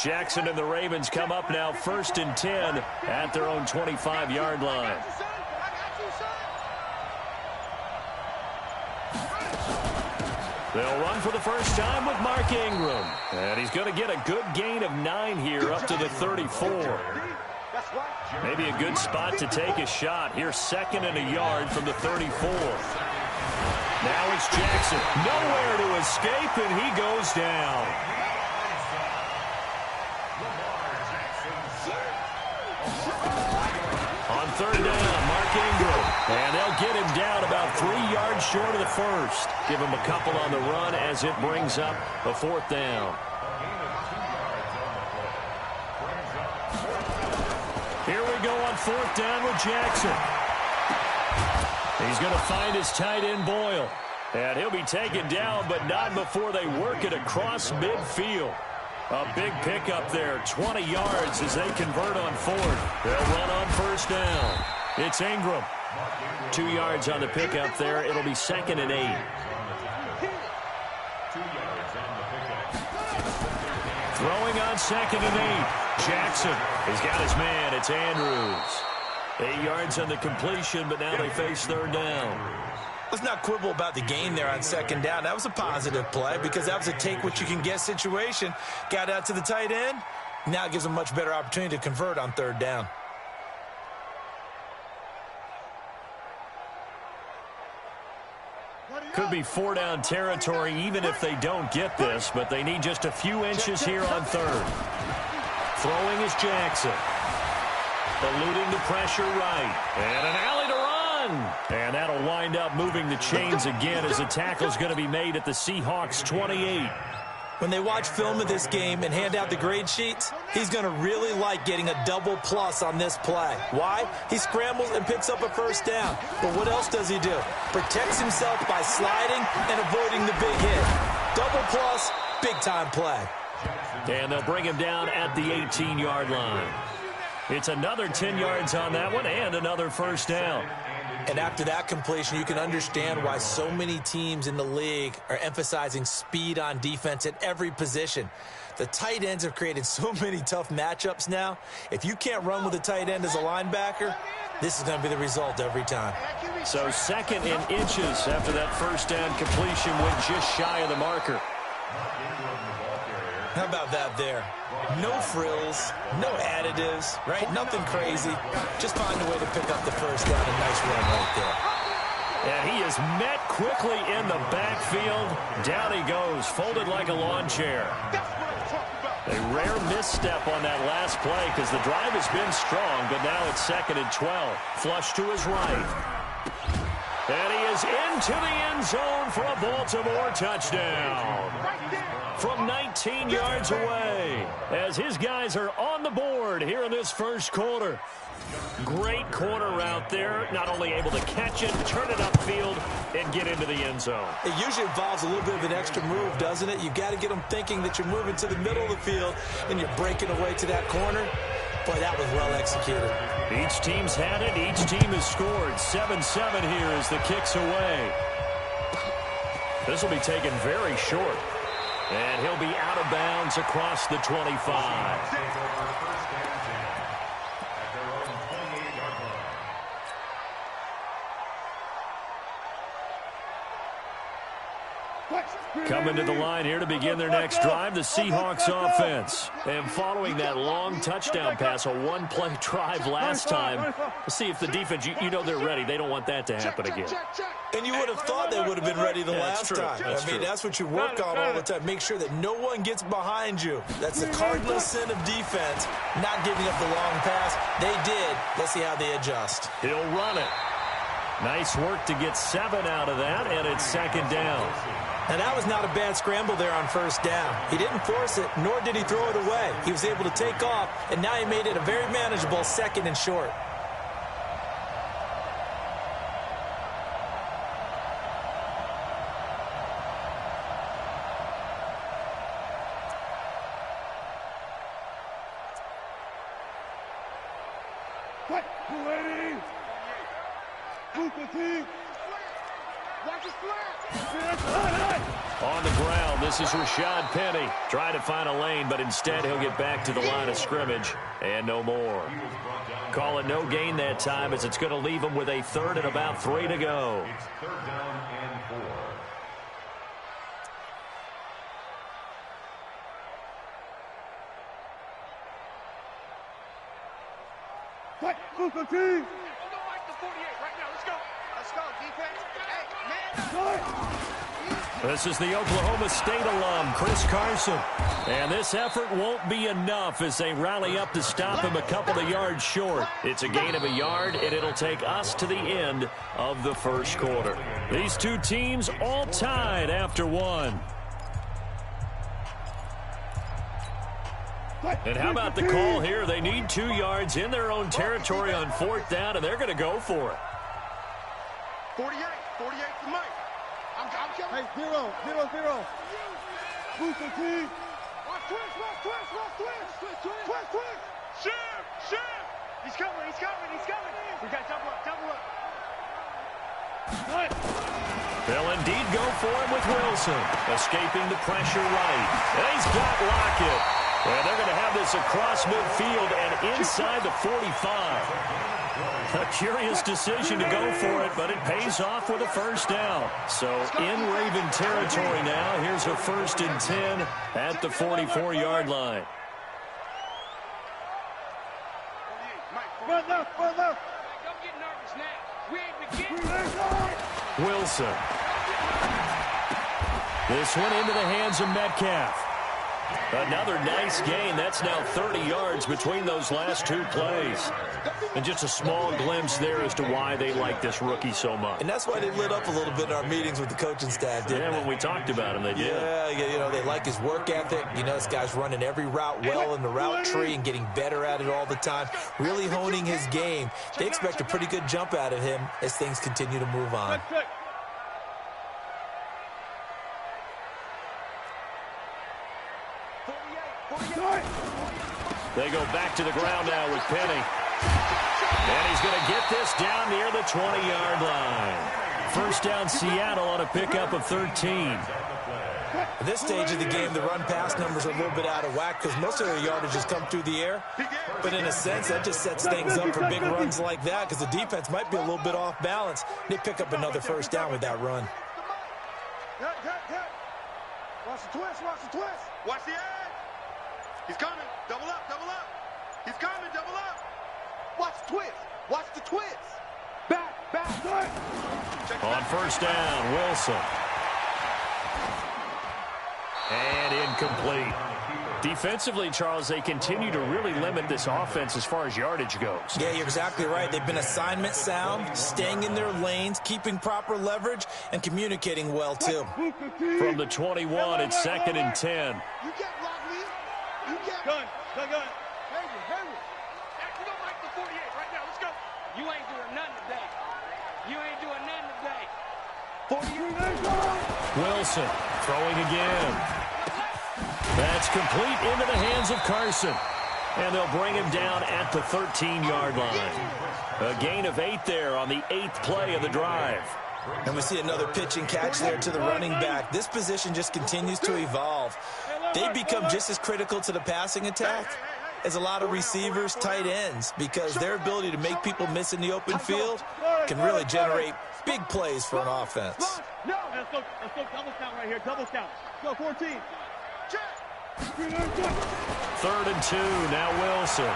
Jackson and the Ravens come up now 1st and 10 at their own 25-yard line. They'll run for the first time with Mark Ingram. And he's going to get a good gain of 9 here up to the 34. Maybe a good spot to take a shot. Here's 2nd and a yard from the 34. Now it's Jackson. Nowhere to escape, and he goes down. On 3rd down, Mark Ingram. And they'll get him down about 3 yards short of the first. Give him a couple on the run as it brings up a 4th down. Here we go on 4th down with Jackson. He's going to find his tight end, Boyle. And he'll be taken down, but not before they work it across midfield. A big pickup there, 20 yards as they convert on 4th. They'll run on 1st down. It's Ingram. 2 yards on the pickup there. It'll be 2nd and 8. Throwing on 2nd and 8. Jackson. He's got his man. It's Andrews. 8 yards on the completion, but now they face 3rd down. Let's not quibble about the gain there on 2nd down. That was a positive play because that was a take-what-you-can-get situation. Got out to the tight end. Now it gives them a much better opportunity to convert on 3rd down. Could be 4-down territory even if they don't get this, but they need just a few inches here on 3rd. Throwing is Jackson. Eluding the pressure right. And an alley to run. And that'll wind up moving the chains again as the tackle's going to be made at the Seahawks 28. When they watch film of this game and hand out the grade sheets, he's going to really like getting a double plus on this play. Why? He scrambles and picks up a 1st down. But what else does he do? Protects himself by sliding and avoiding the big hit. Double plus, big-time play. And they'll bring him down at the 18-yard line. It's another 10 yards on that one and another 1st down. And after that completion, you can understand why so many teams in the league are emphasizing speed on defense at every position. The tight ends have created so many tough matchups now. If you can't run with a tight end as a linebacker, this is going to be the result every time. So 2nd in inches after that 1st down completion went just shy of the marker. How about that there? No frills, no additives, right? Nothing crazy. Just find a way to pick up the 1st down. A nice run right there. And he is met quickly in the backfield. Down he goes, folded like a lawn chair. A rare misstep on that last play because the drive has been strong, but now it's 2nd and 12. Flush to his right. And he is into the end zone for a Baltimore touchdown. From 19 yards away as his guys are on the board here in this 1st quarter. Great corner route there. Not only able to catch it, turn it upfield, and get into the end zone. It usually involves a little bit of an extra move, doesn't it? You've got to get them thinking that you're moving to the middle of the field and you're breaking away to that corner. Boy, that was well executed. Each team's had it. Each team has scored. 7-7 here as the kick's away. This will be taken very short. And he'll be out of bounds across the 25. Coming to the line here to begin their next drive, the Seahawks offense. And following that long touchdown pass, a one-play drive last time, let's see if the defense, you know they're ready. They don't want that to happen again. And you would have thought they would have been ready the last time. I mean, that's what you work on all the time. Make sure that no one gets behind you. That's the cardinal sin of defense, not giving up the long pass. They did. Let's see how they adjust. He'll run it. Nice work to get 7 out of that, and it's 2nd down. And that was not a bad scramble there on 1st down. He didn't force it, nor did he throw it away. He was able to take off, and now he made it a very manageable 2nd and short. On the ground, this is Rashad Penny. Trying to find a lane, but instead he'll get back to the line of scrimmage and no more. Call it no gain that time as it's going to leave him with a third and about 3 to go. It's third down and 4. This is the Oklahoma State alum, Chris Carson. And this effort won't be enough as they rally up to stop him a couple of yards short. It's a gain of a yard, and it'll take us to the end of the first quarter. These two teams all tied after one. And how about the call here? They need 2 yards in their own territory on 4th down, and they're going to go for it. 48 to Mike. I'm coming. Hey, 0-0-0. Booster team. Watch twist. Shift. He's coming. We got double up. They'll indeed go for him with Wilson. Escaping the pressure right. And he's got Lockett. And they're going to have this across midfield and inside the 45. A curious decision to go for it, but it pays off with a first down. So in Raven territory now, here's a 1st and 10 at the 44-yard line. Run left. Don't get nervous now. We ain't beginning. Wilson. This one into the hands of Metcalf. Another nice gain. That's now 30 yards between those last 2 plays. And just a small glimpse there as to why they like this rookie so much. And that's why they lit up a little bit in our meetings with the coaching staff, didn't they? When we talked about him, they did. Yeah, you know, they like his work ethic. You know, this guy's running every route well in the route tree and getting better at it all the time, really honing his game. They expect a pretty good jump out of him as things continue to move on. They go back to the ground now with Penny. And he's going to get this down near the 20-yard line. First down Seattle on a pickup of 13. At this stage of the game, the run-pass numbers are a little bit out of whack because most of their yardage has come through the air. But in a sense, that just sets things up for big runs like that because the defense might be a little bit off balance. They pick up another first down with that run. Watch the twist. Watch the edge. He's coming. Double up. He's coming. Double up. Watch the twist. Back. On first down, Wilson. And incomplete. Defensively, Charles, they continue to really limit this offense as far as yardage goes. Yeah, you're exactly right. They've been assignment sound, staying in their lanes, keeping proper leverage, and communicating well, too. From the 21, it's 2nd and 10. You get Lockley. You get Gun. Henry. Actually, don't like the 48 right now. Let's go. You ain't doing nothing today. 48. Wilson throwing again. That's complete into the hands of Carson. And they'll bring him down at the 13-yard line. A gain of 8 there on the 8th play of the drive. And we see another pitch and catch there to the running back. This position just continues to evolve. They become just as critical to the passing attack as a lot of receivers, tight ends, because their ability to make people miss in the open field can really generate big plays for an offense. No. Let's go double count right here. Double count. Go 14. Third and 2, now Wilson.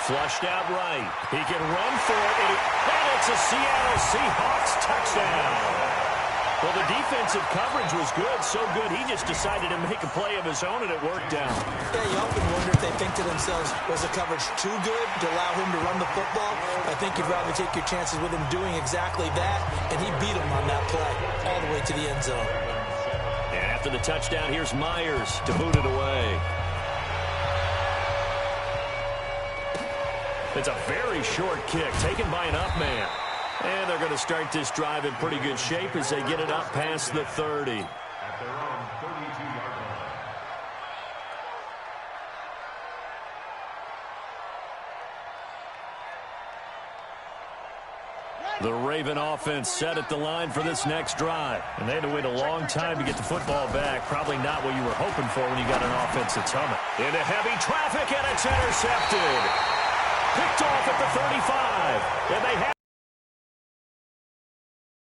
Flushed out right. He can run for it, and it's a Seattle Seahawks touchdown. Well, the defensive coverage was good, so good he just decided to make a play of his own, and it worked out. Yeah, you often wonder if they think to themselves, was the coverage too good to allow him to run the football? I think you'd rather take your chances with him doing exactly that, and he beat him on that play all the way to the end zone. And after the touchdown, here's Myers to boot it away. It's a very short kick taken by an up man. And they're going to start this drive in pretty good shape as they get it up past the 30. At their own 32-yard line. The Raven offense set at the line for this next drive. And they had to wait a long time to get the football back. Probably not what you were hoping for when you got an offense that's humming. Into heavy traffic, and it's intercepted. Picked off at the 35. And they have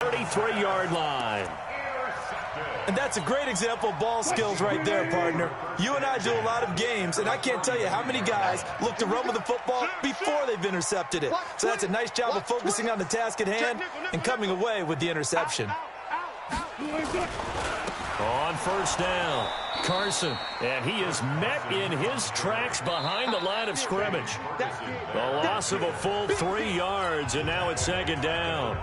33-yard line. And that's a great example of ball skills right there, partner. You and I do a lot of games, and I can't tell you how many guys look to run with the football before they've intercepted it. So that's a nice job of focusing on the task at hand and coming away with the interception. On first down, Carson, and he is met in his tracks behind the line of scrimmage. The loss of a full 3 yards, and now it's second down.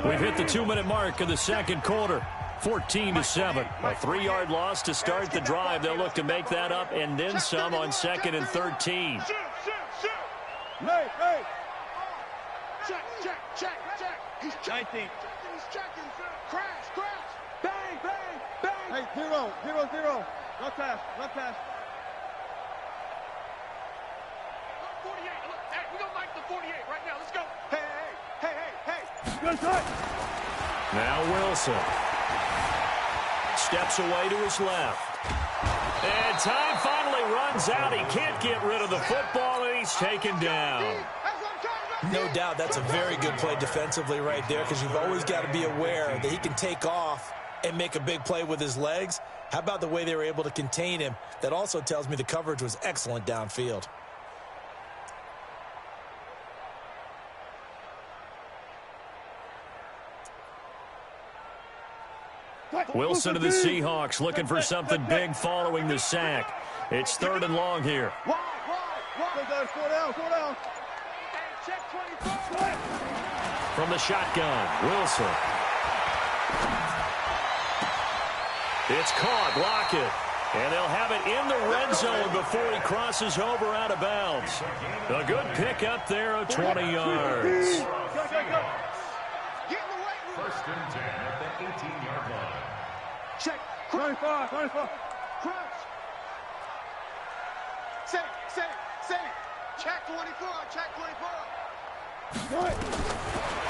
We've hit the 2-minute mark of the second quarter. 14-7. A 3-yard loss to start the drive. They'll look to make that up and then some on 2nd and 13. Hey. Check. He's checking. 19. He's checking. Crash. Bang. Hey, 0. Left pass. 48. Look, hey, we don't like the 48 right now. Let's go. Hey. Good shot. Now Wilson steps away to his left. And time finally runs out. He can't get rid of the football, and he's taken down. No doubt that's a very good play defensively right there, because you've always got to be aware that he can take off and make a big play with his legs. How about the way they were able to contain him? That also tells me the coverage was excellent downfield. Wilson to the Seahawks looking for something big following the sack. It's 3rd and long here. Slow down. From the shotgun, Wilson. It's caught, block it. And they'll have it in the red zone before he crosses over out of bounds. A good pick up there of 20 yards. First and 10 at the 18-yard line. Check. 25. Crunch. Set it. Check 24.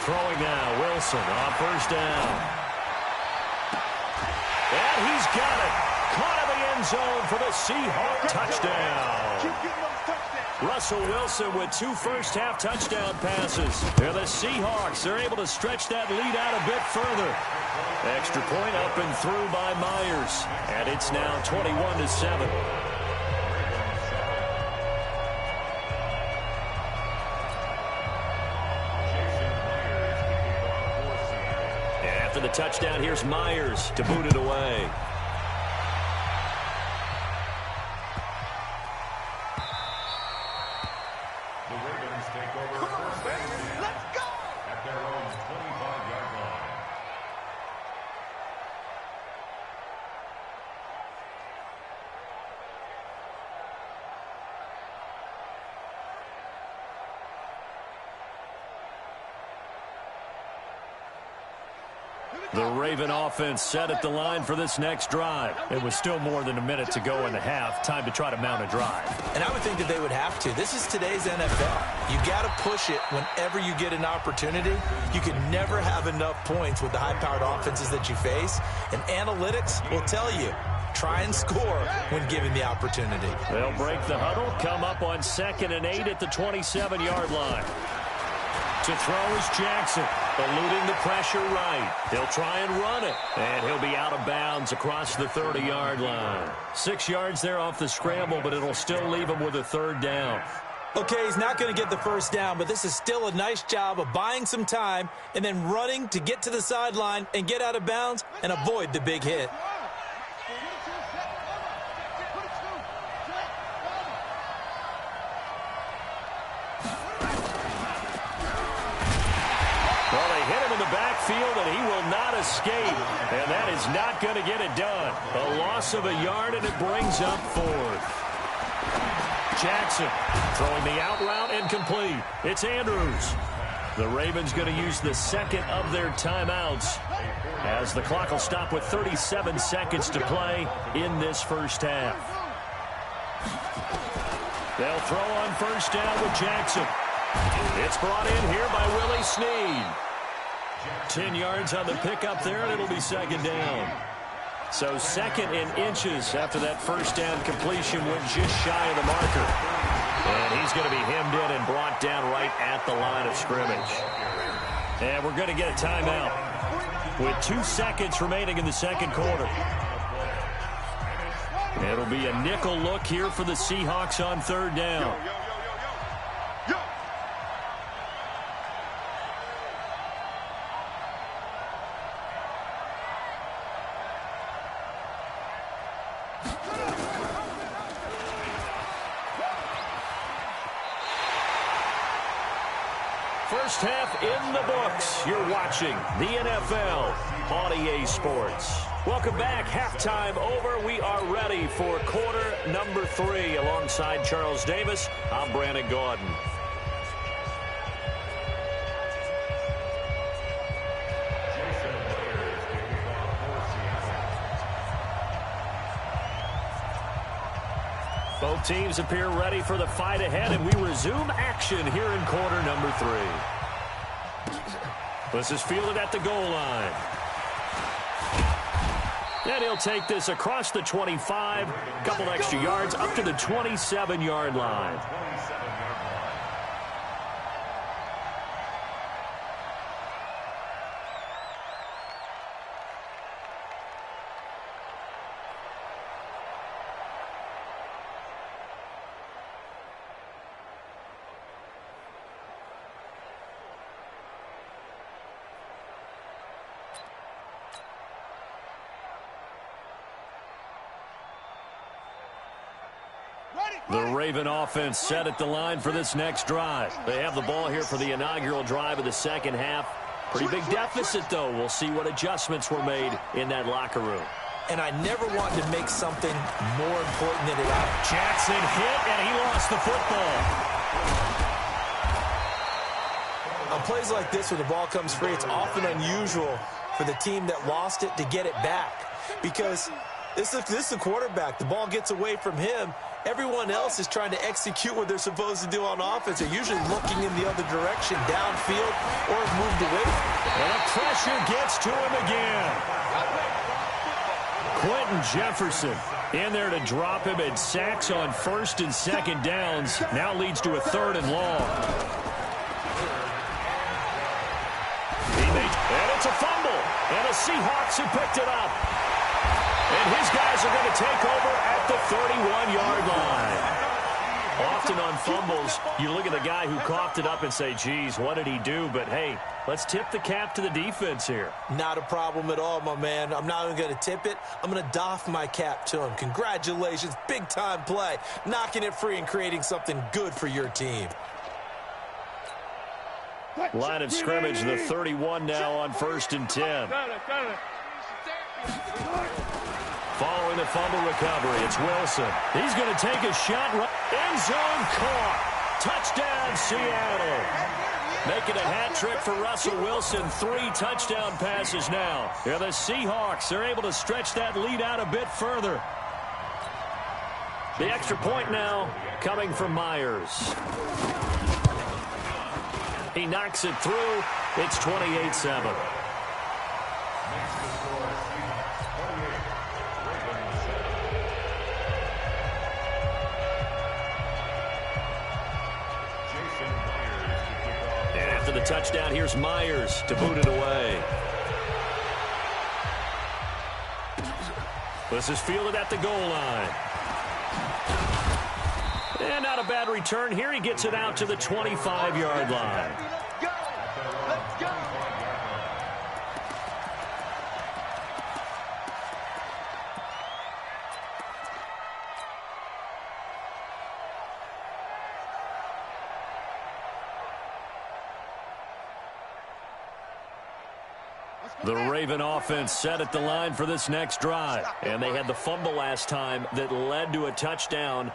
Throwing now, Wilson on first down. And he's got it. Caught in the end zone for the Seahawk touchdown. Keep getting those touchdowns. Russell Wilson with 2 first-half touchdown passes. They're the Seahawks. They're able to stretch that lead out a bit further. Extra point up and through by Myers. And it's now 21-7. After the touchdown, here's Myers to boot it away. The Ravens take over first and 10 Let's go. at their own 25-yard line. The Raven offense set at the line for this next drive. It was still more than a minute to go in the half. Time to try to mount a drive. And I would think that they would have to. This is today's NFL. You got to push it whenever you get an opportunity. You can never have enough points with the high-powered offenses that you face. And analytics will tell you, try and score when given the opportunity. They'll break the huddle, come up on 2nd and 8 at the 27-yard line. To throw is Jackson, eluding the pressure right. He'll try and run it, and he'll be out of bounds across the 30-yard line. 6 yards there off the scramble, but it'll still leave him with a 3rd down. Okay, he's not going to get the first down, but this is still a nice job of buying some time and then running to get to the sideline and get out of bounds and avoid the big hit. Well, they hit him in the backfield, and he will not escape. And that is not going to get it done. A loss of a yard, and it brings up 4th. Jackson throwing the out route incomplete. It's Andrews. The Ravens going to use the 2nd of their timeouts as the clock will stop with 37 seconds to play in this first half. They'll throw on first down with Jackson. It's brought in here by Willie Snead. 10 yards on the pickup there, and it'll be second down. So second in inches after that first down completion went just shy of the marker. And he's going to be hemmed in and brought down right at the line of scrimmage. And we're going to get a timeout with 2 seconds remaining in the second quarter. It'll be a nickel look here for the Seahawks on third down. First half in the books. You're watching the NFL on EA Sports. Welcome back. Halftime over. We are ready for quarter number 3. Alongside Charles Davis, I'm Brandon Gordon. Both teams appear ready for the fight ahead, and we resume action here in quarter number 3. This is fielded at the goal line. And he'll take this across the 25, a couple extra yards up to the 27-yard line. The Raven offense set at the line for this next drive. They have the ball here for the inaugural drive of the second half. Pretty big deficit, though. We'll see what adjustments were made in that locker room. And I never want to make something more important than it is. Jackson hit, and he lost the football. On plays like this, when the ball comes free, it's often unusual for the team that lost it to get it back. Because this is the quarterback. The ball gets away from him. Everyone else is trying to execute what they're supposed to do on offense. They're usually looking in the other direction, downfield, or have moved away. And the pressure gets to him again. Quentin Jefferson in there to drop him, and sacks on first and second downs. Now leads to a third and long. And it's a fumble. And the Seahawks have picked it up. And his guys are going to take over at the 31-yard line. Often on fumbles, you look at the guy who coughed it up and say, geez, what did he do? But, hey, let's tip the cap to the defense here. Not a problem at all, my man. I'm not even going to tip it. I'm going to doff my cap to him. Congratulations. Big-time play. Knocking it free and creating something good for your team. Line of scrimmage, the 31 now on 1st and 10. Following the fumble recovery, it's Wilson. He's going to take a shot. End zone caught. Touchdown, Seattle. Making a hat trick for Russell Wilson. 3 touchdown passes now. Yeah, the Seahawks are able to stretch that lead out a bit further. The extra point now coming from Myers. He knocks it through. It's 28-7. The touchdown, here's Myers to boot it away. This is fielded at the goal line. And not a bad return here. He gets it out to the 25-yard line. Let's go. The Raven offense set at the line for this next drive. And they had the fumble last time that led to a touchdown.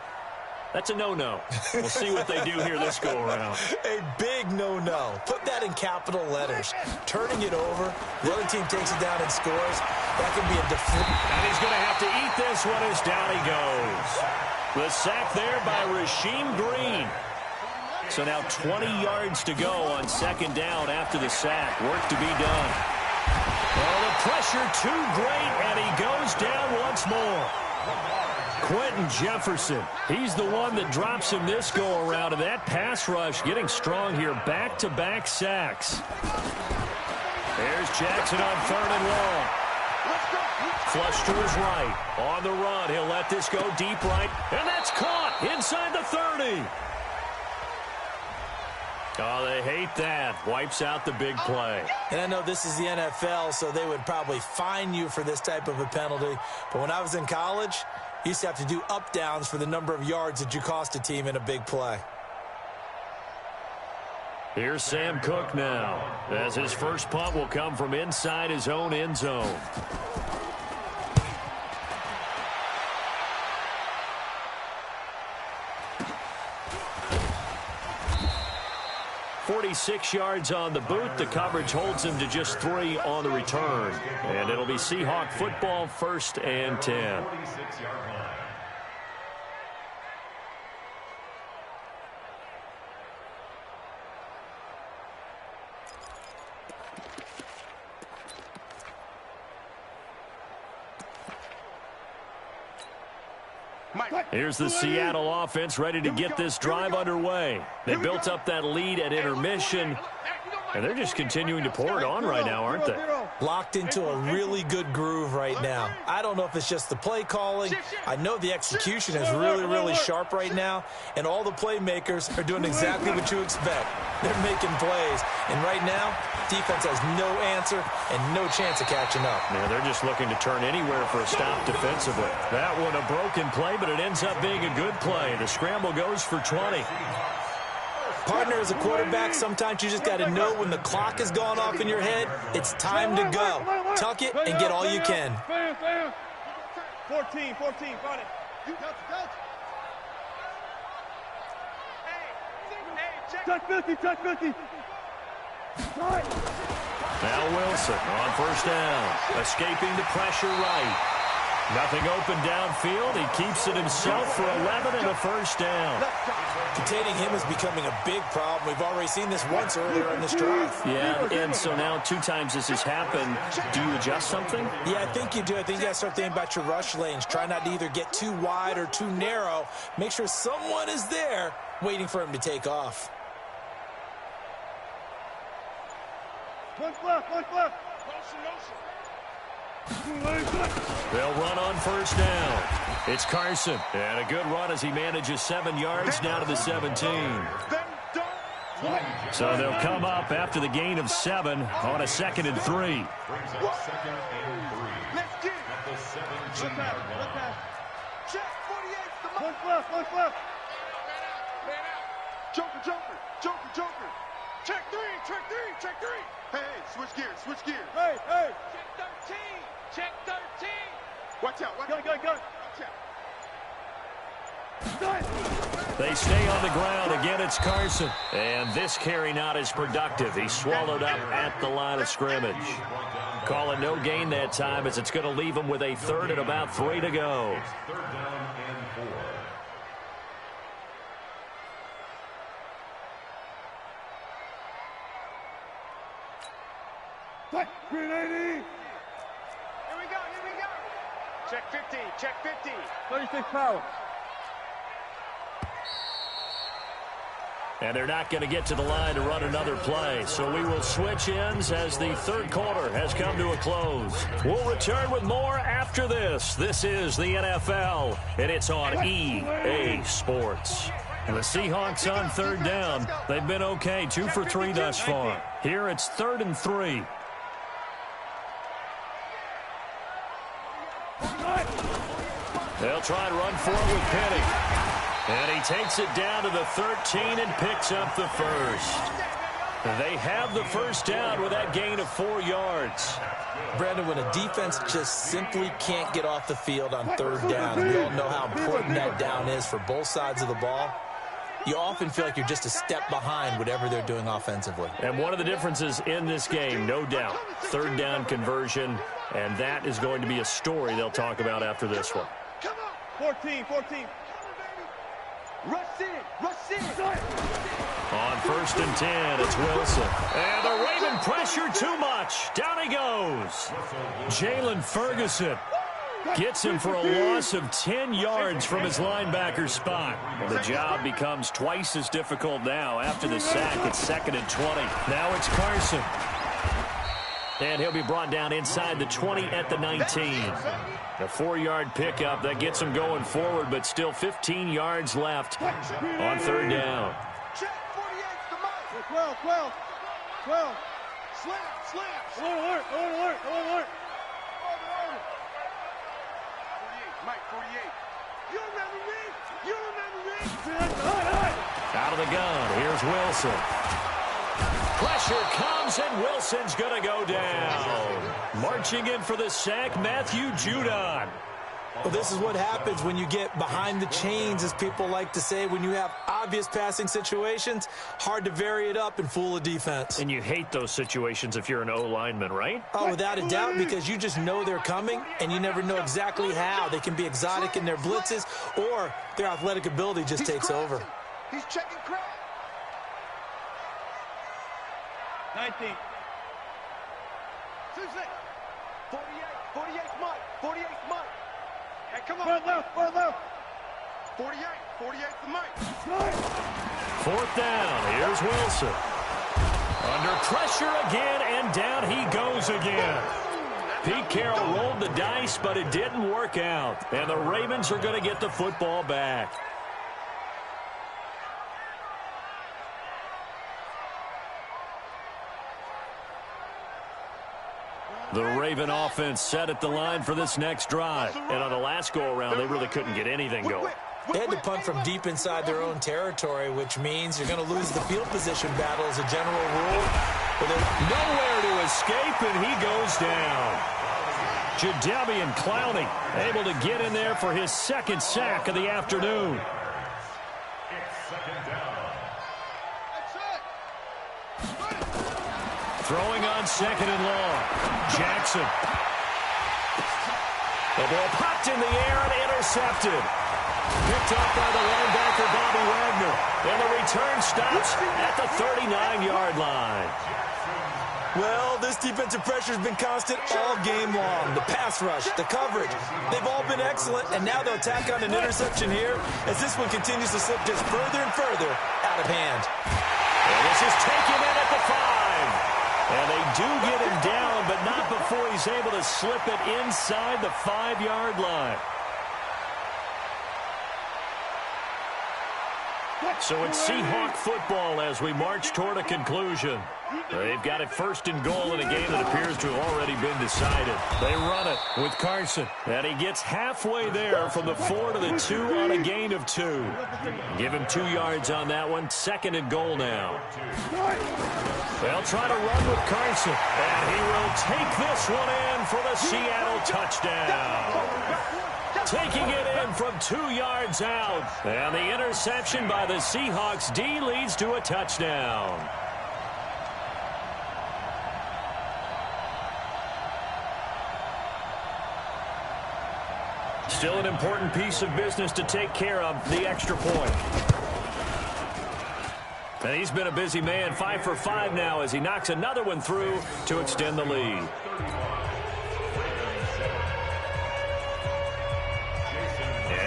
That's a no-no. We'll see what they do here this go-around. A big no-no. Put that in capital letters. Turning it over, the other team takes it down and scores. That can be a defeat. And he's going to have to eat this one as down he goes. The sack there by Rasheem Green. So now 20 yards to go on second down after the sack. Work to be done. Well, the pressure too great, and he goes down once more. Quentin Jefferson, he's the one that drops him this go-around, and that pass rush getting strong here. Back-to-back sacks. There's Jackson on 3rd and long. Flush to his right. On the run, he'll let this go deep right, and that's caught inside the 30. Oh, they hate that. Wipes out the big play. And I know this is the NFL, so they would probably fine you for this type of a penalty. But when I was in college, you used to have to do up-downs for the number of yards that you cost a team in a big play. Here's Sam Cook now, as his first punt will come from inside his own end zone. 46 yards on the boot. The coverage holds him to just 3 on the return. And it'll be Seahawk football, 1st and 10. 46-yard line. Here's the Seattle offense ready to get this drive underway. They built up that lead at intermission, and they're just continuing to pour it on right now, aren't they? Locked into a really good groove right now. I don't know if it's just the play calling. I know the execution is really, really sharp right now, and all the playmakers are doing exactly what you expect. They're making plays, and right now, defense has no answer and no chance of catching up. Yeah, they're just looking to turn anywhere for a stop defensively. That one a broken play, but it ends up being a good play. The scramble goes for 20. Partner, as a quarterback, sometimes you just got to know when the clock has gone off in your head, it's time to go. Tuck it and get all you can. 14, got it. Touch 50, touch 50. Now Wilson on 1st down, escaping the pressure right. Nothing open downfield. He keeps it himself for 11 and a 1st down. Containing him is becoming a big problem. We've already seen this once earlier in this drive. Yeah, and so now 2 times this has happened. Do you adjust something? Yeah, I think you do. I think you got to start thinking about your rush lanes. Try not to either get too wide or too narrow. Make sure someone is there waiting for him to take off. One left. They'll run on 1st down. It's Carson. And a good run as he manages 7 yards down to the 17. So they'll come up after the gain of 7 on a 2nd and 3. Brings up 2nd and 3. Let's get it. At the 17-yard line. Check 48. One left. Joker. Check 3. Hey, switch gears. Hey. Check 13. Watch out. Go. They stay on the ground. Again, it's Carson. And this carry not as productive. He's swallowed up at the line of scrimmage. Calling no gain that time as it's going to leave him with a 3rd and about 3 to go. 3rd down and 4. Grenade. Here we go. Check 50. 36 power. And they're not going to get to the line to run another play. So we will switch ends as the 3rd quarter has come to a close. We'll return with more after this. This is the NFL, and it's on EA Sports. And the Seahawks on 3rd down. They've been okay, 2 for 3 thus far. Here it's 3rd and 3. They'll try and run for it with Penny. And he takes it down to the 13 and picks up the 1st. They have the 1st down with that gain of 4 yards. Brandon, when a defense just simply can't get off the field on 3rd down, we all know how important that down is for both sides of the ball, you often feel like you're just a step behind whatever they're doing offensively. And one of the differences in this game, no doubt, 3rd down conversion, and that is going to be a story they'll talk about after this one. 14. Rush in. Rush in. On 1st and 10, it's Wilson. And the Raven pressure too much. Down he goes. Jalen Ferguson gets him for a loss of 10 yards from his linebacker spot. The job becomes twice as difficult now after the sack. It's 2nd and 20. Now it's Carson. And he'll be brought down inside the 20 at the 19. A 4-yard pickup that gets him going forward, but still 15 yards left on 3rd down. 12. Slam. Alert. 48. Mike, 48. You remember me? Out of the gun. Here's Wilson. Pressure comes, and Wilson's going to go down. Marching in for the sack, Matthew Judon. Well, this is what happens when you get behind the chains, as people like to say. When you have obvious passing situations, hard to vary it up and fool a defense. And you hate those situations if you're an O-lineman, right? Oh, without a doubt, because you just know they're coming, and you never know exactly how. They can be exotic in their blitzes, or their athletic ability just takes over. He's checking crack. 19. 48's Mike. 48's Mike. Hey, come on. Left. 48's the Mike. 4th down. Here's Wilson. Under pressure again, and down he goes again. Pete Carroll rolled the dice, but it didn't work out. And the Ravens are going to get the football back. The Raven offense set at the line for this next drive. And on the last go-around, they really couldn't get anything going. They had to punt from deep inside their own territory, which means you're going to lose the field position battle as a general rule. But there's nowhere to escape, and he goes down. Jadeveon Clowney able to get in there for his 2nd sack of the afternoon. Throwing on 2nd and long. Jackson. The ball popped in the air and intercepted. Picked up by the linebacker, Bobby Wagner. And the return stops at the 39-yard line. Well, this defensive pressure has been constant all game long. The pass rush, the coverage, they've all been excellent, and now they'll tack on an interception here as this one continues to slip just further and further out of hand. And this is taken in at the 5. And they do get him down, but not before he's able to slip it inside the 5-yard line. So it's Seahawk football as we march toward a conclusion. They've got it 1st and goal in a game that appears to have already been decided. They run it with Carson, and he gets halfway there from the 4 to the 2 on a gain of 2. Give him 2 yards on that one. 2nd and goal now. They'll try to run with Carson, and he will take this one in for the Seattle touchdown. Taking it in from 2 yards out. And the interception by the Seahawks D leads to a touchdown. Still an important piece of business to take care of, the extra point. And he's been a busy man, 5 for 5 now as he knocks another one through to extend the lead.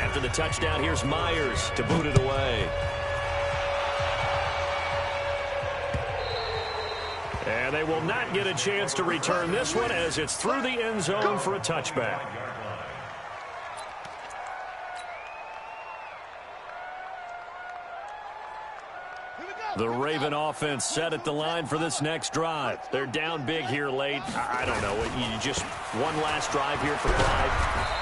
After the touchdown, here's Myers to boot it away. And they will not get a chance to return this one as it's through the end zone for a touchback. The Raven offense set at the line for this next drive. They're down big here late. I don't know. You just one last drive here for pride.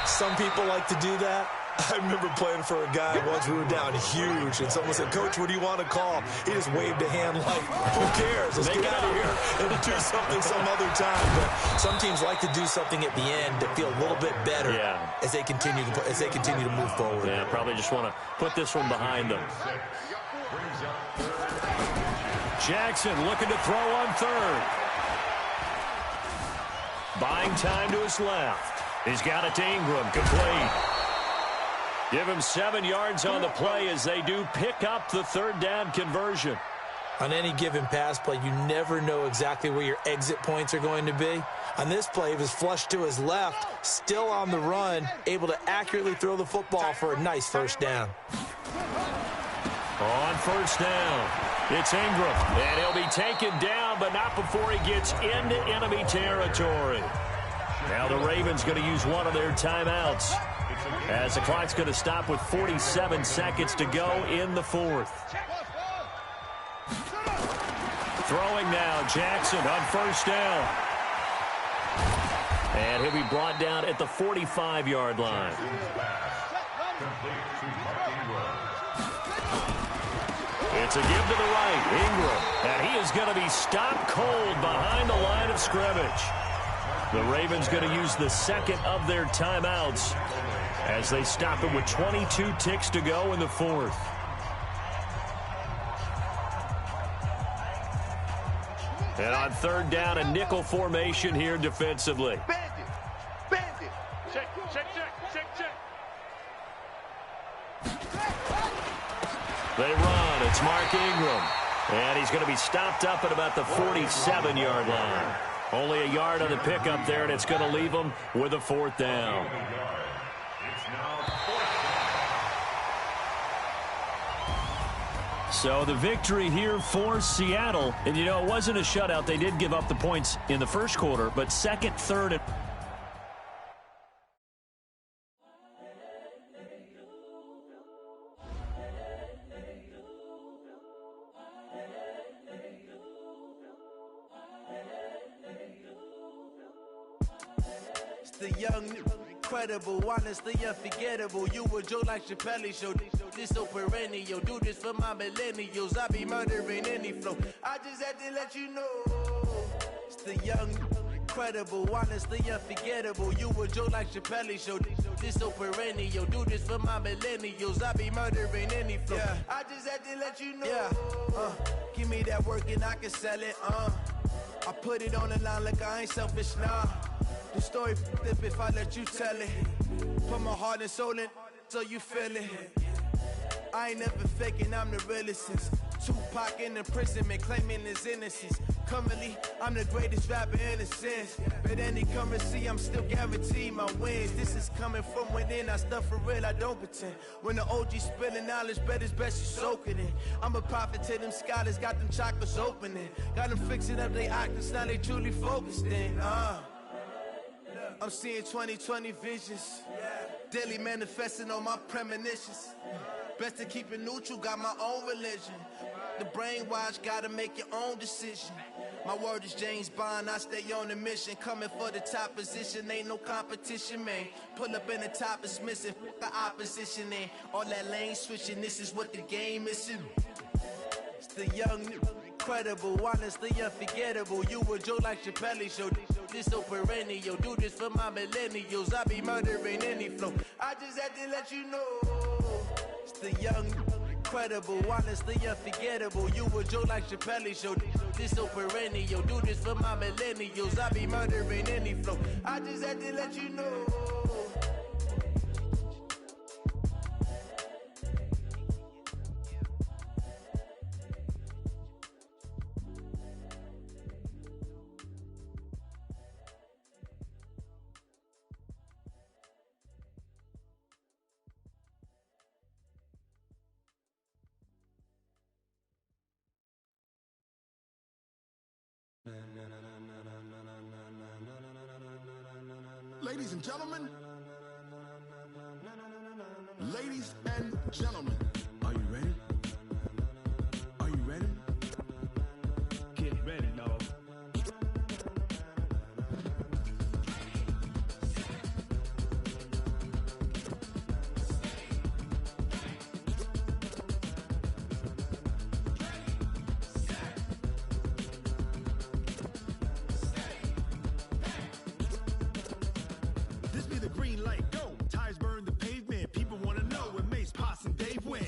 Some people like to do that. I remember playing for a guy once. We were down huge, and someone said, "Coach, what do you want to call?" He just waved a hand like, "Who cares? Let's get out of here and do something some other time." But some teams like to do something at the end to feel a little bit better as they continue to move forward. Yeah, probably just want to put this one behind them. Jackson looking to throw on 3rd. Buying time to his left. He's got it to Ingram, complete. Give him 7 yards on the play as they do pick up the third down conversion. On any given pass play, you never know exactly where your exit points are going to be. On this play, he was flushed to his left, still on the run, able to accurately throw the football for a nice first down. On first down, it's Ingram, and he'll be taken down, but not before he gets into enemy territory. Now the Ravens going to use one of their timeouts, as the clock's going to stop with 47 seconds to go in the fourth. Throwing now, Jackson on first down. And he'll be brought down at the 45-yard line. It's a give to the right, Ingram. And he is going to be stopped cold behind the line of scrimmage. The Ravens going to use the second of their timeouts as they stop it with 22 ticks to go in the fourth. And on third down, a nickel formation here defensively. Bandit. Bandit. Check, check, check, check, check. They run. It's Mark Ingram. And he's going to be stopped up at about the 47-yard line. Only a yard on the pickup there, and it's going to leave him with a fourth down. So the victory here for Seattle. And, you know, it wasn't a shutout. They did give up the points in the first quarter, but second, third, and the young, incredible, honestly unforgettable. You a Joe like Chappelle show. This so perennial. Do this for my millennials. I be murdering any flow. I just had to let you know. It's the young, incredible, honestly unforgettable. You a Joe like Chappelle show. This so perennial. Do this for my millennials. I be murdering any flow. Yeah. I just had to let you know. Yeah. Give me that work and I can sell it. I put it on the line like I ain't selfish, nah. The story flip if I let you tell it. Put my heart and soul in so you feel it. I ain't never faking, I'm the realest since Tupac in imprisonment, claiming his innocence. Currently, I'm the greatest rapper in a sense. But any currency, I'm still guaranteed my wins. This is coming from within, I stuff for real, I don't pretend. When the OG spilling knowledge, bet it's best you soak it in. I'm a prophet to them scholars, got them chakras opening. Got them fixing up they actors, now they truly focused in. I'm seeing 2020 visions. Daily manifesting on my premonitions. Best to keep it neutral, got my own religion. The brainwash, gotta make your own decision. My word is James Bond, I stay on the mission. Coming for the top position, ain't no competition, man. Pull up in the top, it's missing, the opposition ain't. All that lane switching, this is what the game is. It's the young, incredible, honestly unforgettable. You a Joe like Chappelle show. This so perennial. Do this for my millennials. I be murdering any flow. I just had to let you know. It's the young, incredible, honestly unforgettable. You a Joe like Chappelle show. This so perennial. Do this for my millennials. I be murdering any flow. I just had to let you know. Ladies and gentlemen, ladies and gentlemen, are you ready? Are you ready? Get ready, dog. This be the green light, go. Tires burn the pavement. People wanna know when Mace, Potts, and Dave win.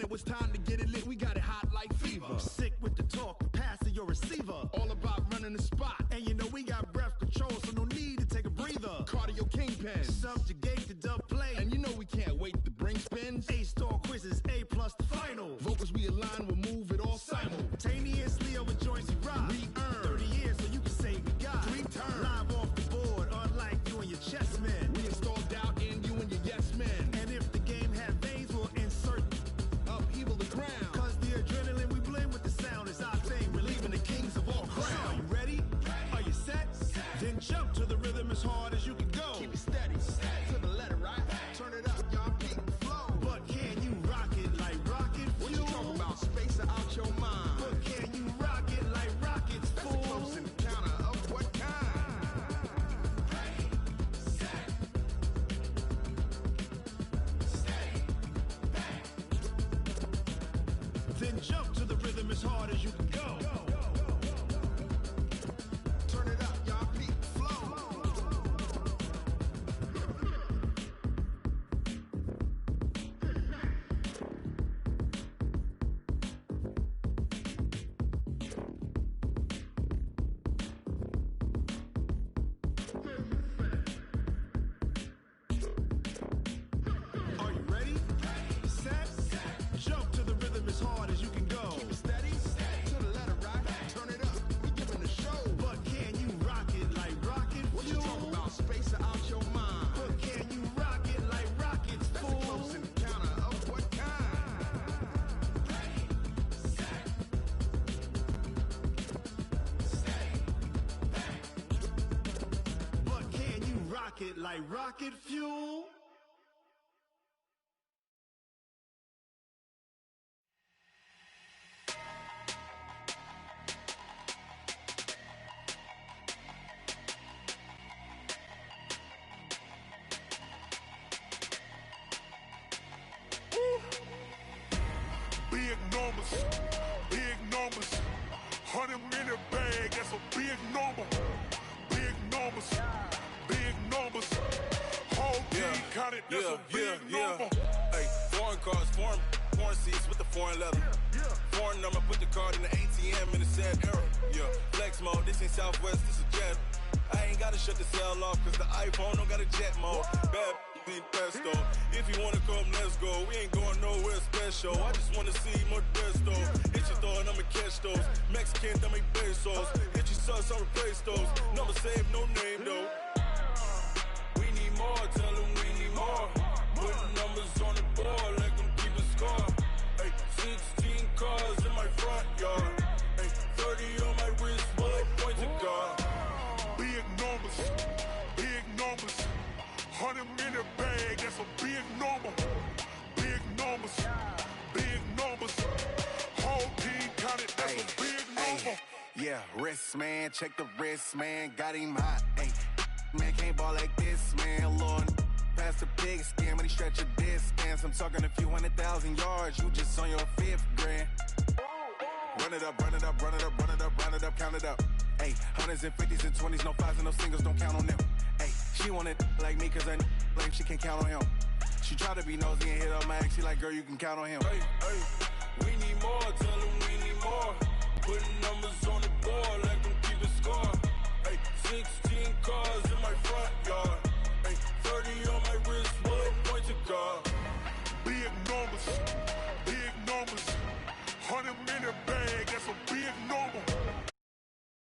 when it was time to get it lit, we got it hot like fever. Sick with the talk, pass to your receiver. All about running the spot. And you know we got breath control, so no need to take a breather. Cardio kingpin. Subjugate the dub play. And you know we can't wait to bring spins. A-star quizzes, A+ the final. Vocals we align, we'll move it all simultaneously over joints we rock. We earn 30 years so you can say we got 3 turns. Live off the board, unlike you and your chess men. We install doubt in you and your yes men. And if the game had veins, we'll insert upheaval the ground. Cause the adrenaline we blend with the sound is our thing, relieving the kings of all crowns. Are you ready? Are you set? Then jump to the rhythm as hard as you can go. Keep it steady, to the letter, right? Turn it up, y'all, peak the flow. But can you rock it like rocket fuel? What you talking about? Space out your mind. But can you rock it like rockets, That's fool? a close encounter of what kind? Then jump to the rhythm as hard as you can go. Turn it up, y'all, peak the flow. Are you ready? Set? Jump to the rhythm as hard as you can go. Keep it steady, to the letter, right? Turn it up, we giving the show. But can you rock it like rocket What you fuel? talking about? Space out your mind. But can you rock it like rockets, That's a fool? close encounter of what kind? But can you rock it like rocket fuel? Big numbers, big numbers. 100-minute bag, that's a big number. Big numbers, big numbers. Whole team counted, that's a big number. Hey, foreign cars, foreign seats with the foreign leather. Foreign number, put the card in the ATM in the sad era. Yeah, flex mode, this ain't Southwest, this is Jet. I ain't gotta shut the cell off, cause the iPhone don't got a jet mode. Bad be pesto. If you wanna come, let's go. We ain't going nowhere special. I just wanna see more Modesto. Hit your thought, I'ma catch those. Mexican, that make pesos. Hit your sus, I'll replace those. Number saved, no name though. We need more, tell them we need more. Putting numbers on the board, like them keeping score. Hey, 16 cars in my front yard. Hey, 30 on my wrist, bullet point to God. Big numbers, big numbers. 100-minute bag, that's a big number. Big numbers, big numbers. Whole team counted, that's a big number. Yeah, wrist man, check the wrist man, got him hot. Ay, man can't ball like this, man. Lord, past the big scam, when he stretch a distance. I'm talking a few 100,000 yards, you just on your 5th grand. Run it up, run it up, run it up, run it up, run it up, count it up. Ay, 100s and 50s and 20s, no 5s and no singles, don't count on them. Ay, she want it like me, cause I like she can't count on him. She try to be nosy and hit up my ex, she like, girl, you can count on him. Hey, hey, we need more, tell them we need more. Putting numbers on